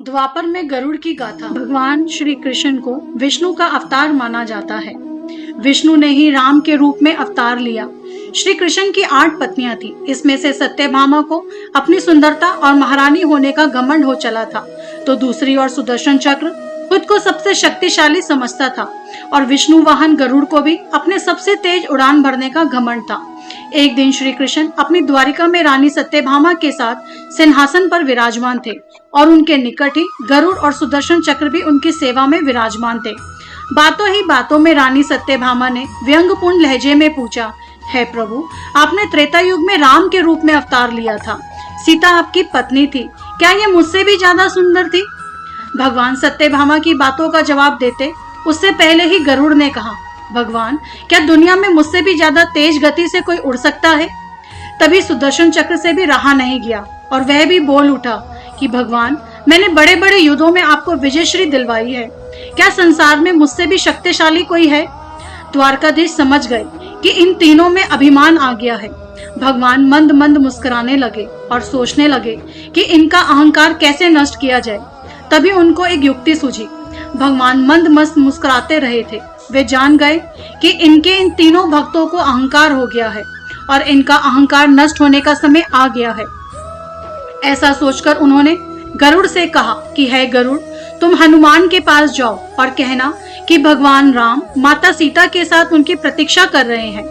द्वापर में गरुड़ की गाथा। भगवान श्री कृष्ण को विष्णु का अवतार माना जाता है। विष्णु ने ही राम के रूप में अवतार लिया। श्री कृष्ण की 8 पत्नियां थी। इसमें से सत्यभामा को अपनी सुंदरता और महारानी होने का घमंड हो चला था, तो दूसरी ओर सुदर्शन चक्र खुद को सबसे शक्तिशाली समझता था और विष्णु वाहन गरुड़ को भी अपने सबसे तेज उड़ान भरने का घमंड था। एक दिन श्री कृष्ण अपनी द्वारिका में रानी सत्यभामा के साथ सिंहासन पर विराजमान थे और उनके निकट ही गरुड़ और सुदर्शन चक्र भी उनकी सेवा में विराजमान थे। बातों ही बातों में रानी सत्यभामा ने व्यंग्यपूर्ण लहजे में पूछा, हे प्रभु, आपने त्रेता युग में राम के रूप में अवतार लिया था। सीता आपकी पत्नी थी, क्या ये मुझसे भी ज्यादा सुंदर थी? भगवान सत्यभामा की बातों का जवाब देते उससे पहले ही गरुड़ ने कहा, भगवान, क्या दुनिया में मुझसे भी ज्यादा तेज गति से कोई उड़ सकता है? तभी सुदर्शन चक्र से भी रहा नहीं गया और वह भी बोल उठा कि भगवान, मैंने बड़े बड़े युद्धों में आपको विजयश्री दिलवाई है, क्या संसार में मुझसे भी शक्तिशाली कोई है? द्वारकाधीश समझ गए कि इन तीनों में अभिमान आ गया है। भगवान मंद मंद मुस्कुराने लगे और सोचने लगे कि इनका अहंकार कैसे नष्ट किया जाए। तभी उनको एक युक्ति सूझी। भगवान मंद मस्त मुस्कुराते रहे थे। वे जान गए कि इनके इन तीनों भक्तों को अहंकार हो गया है और इनका अहंकार नष्ट होने का समय आ गया है। ऐसा सोचकर उन्होंने गरुड़ से कहा कि हे गरुड़, तुम हनुमान के पास जाओ और कहना कि भगवान राम माता सीता के साथ उनकी प्रतीक्षा कर रहे हैं।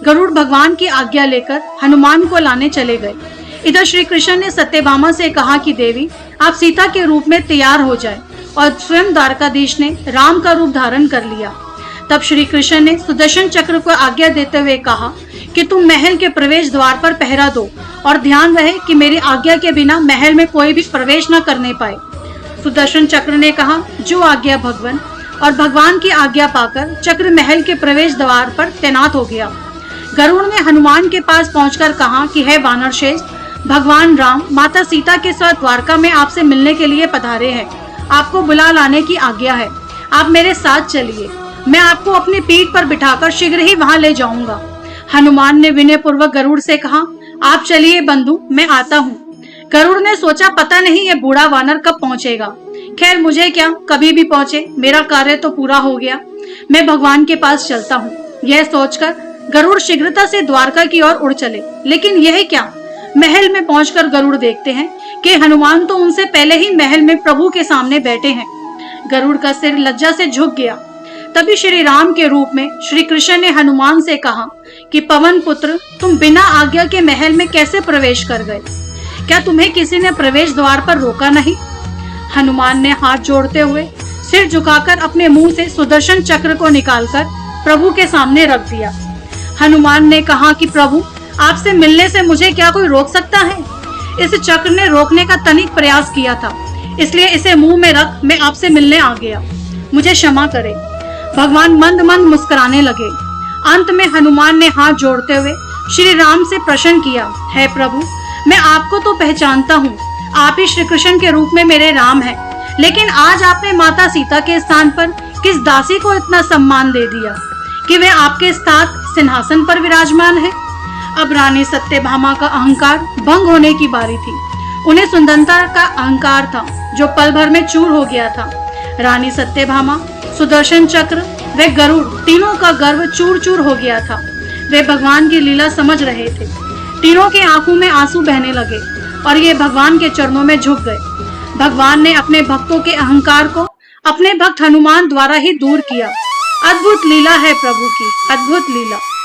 गरुड़ भगवान की आज्ञा लेकर हनुमान को लाने चले गए। इधर श्री कृष्ण ने सत्यभामा से कहा कि देवी, आप सीता के रूप में तैयार हो जाए, और स्वयं द्वारकाधीश ने राम का रूप धारण कर लिया। तब श्री कृष्ण ने सुदर्शन चक्र को आज्ञा देते हुए कहा कि तुम महल के प्रवेश द्वार पर पहरा दो और ध्यान रहे कि मेरी आज्ञा के बिना महल में कोई भी प्रवेश न करने पाए। सुदर्शन चक्र ने कहा, जो आज्ञा भगवान, और भगवान की आज्ञा पाकर चक्र महल के प्रवेश द्वार पर तैनात हो गया। गरुड़ ने हनुमान के पास पहुंचकर कहा कि हे वानर श्रेष्ठ, भगवान राम माता सीता के साथ द्वारका में आपसे मिलने के लिए पधारे हैं। आपको बुला लाने की आज्ञा है। आप मेरे साथ चलिए, मैं आपको अपनी पीठ पर बिठाकर शीघ्र ही वहां ले जाऊंगा। हनुमान ने विनय पूर्वक गरुड़ से कहा, आप चलिए बंधु, मैं आता हूँ। गरुड़ ने सोचा, पता नहीं ये बूढ़ा वानर कब पहुंचेगा। खैर, मुझे क्या, कभी भी पहुंचे, मेरा कार्य तो पूरा हो गया। मैं भगवान के पास चलता हूँ। यह सोचकर गरुड़ शीघ्रता से द्वारका की ओर उड़ चले। लेकिन यह क्या, महल में पहुंचकर गरुड़ देखते हैं कि हनुमान तो उनसे पहले ही महल में प्रभु के सामने बैठे हैं। गरुड़ का सिर लज्जा से झुक गया। तभी श्री राम के रूप में श्री कृष्ण ने हनुमान से कहा कि पवन पुत्र, तुम बिना आज्ञा के महल में कैसे प्रवेश कर गए? क्या तुम्हें किसी ने प्रवेश द्वार पर रोका नहीं? हनुमान ने हाथ जोड़ते हुए सिर झुकाकर अपने मुंह से सुदर्शन चक्र को निकालकर प्रभु के सामने रख दिया। हनुमान ने कहा कि प्रभु, आपसे मिलने से मुझे क्या कोई रोक सकता है? इस चक्र ने रोकने का तनिक प्रयास किया था, इसलिए इसे मुंह में रख मैं आपसे मिलने आ गया। मुझे क्षमा करे। भगवान मंद मंद मुस्कुराने लगे। अंत में हनुमान ने हाथ जोड़ते हुए श्री राम से प्रश्न किया, हे प्रभु, मैं आपको तो पहचानता हूँ, आप ही श्री कृष्ण के रूप में मेरे राम हैं, लेकिन आज आपने माता सीता के स्थान पर किस दासी को इतना सम्मान दे दिया कि वे आपके साथ सिंहासन पर विराजमान है? अब रानी सत्यभामा का अहंकार भंग होने की बारी थी। उन्हें सुंदरता का अहंकार था जो पल भर में चूर हो गया था। रानी सत्यभामा, सुदर्शन चक्र व गरुड़ तीनों का गर्व चूर चूर हो गया था। वे भगवान की लीला समझ रहे थे। तीनों के आंखों में आंसू बहने लगे और ये भगवान के चरणों में झुक गए। भगवान ने अपने भक्तों के अहंकार को अपने भक्त हनुमान द्वारा ही दूर किया। अद्भुत लीला है प्रभु की, अद्भुत लीला।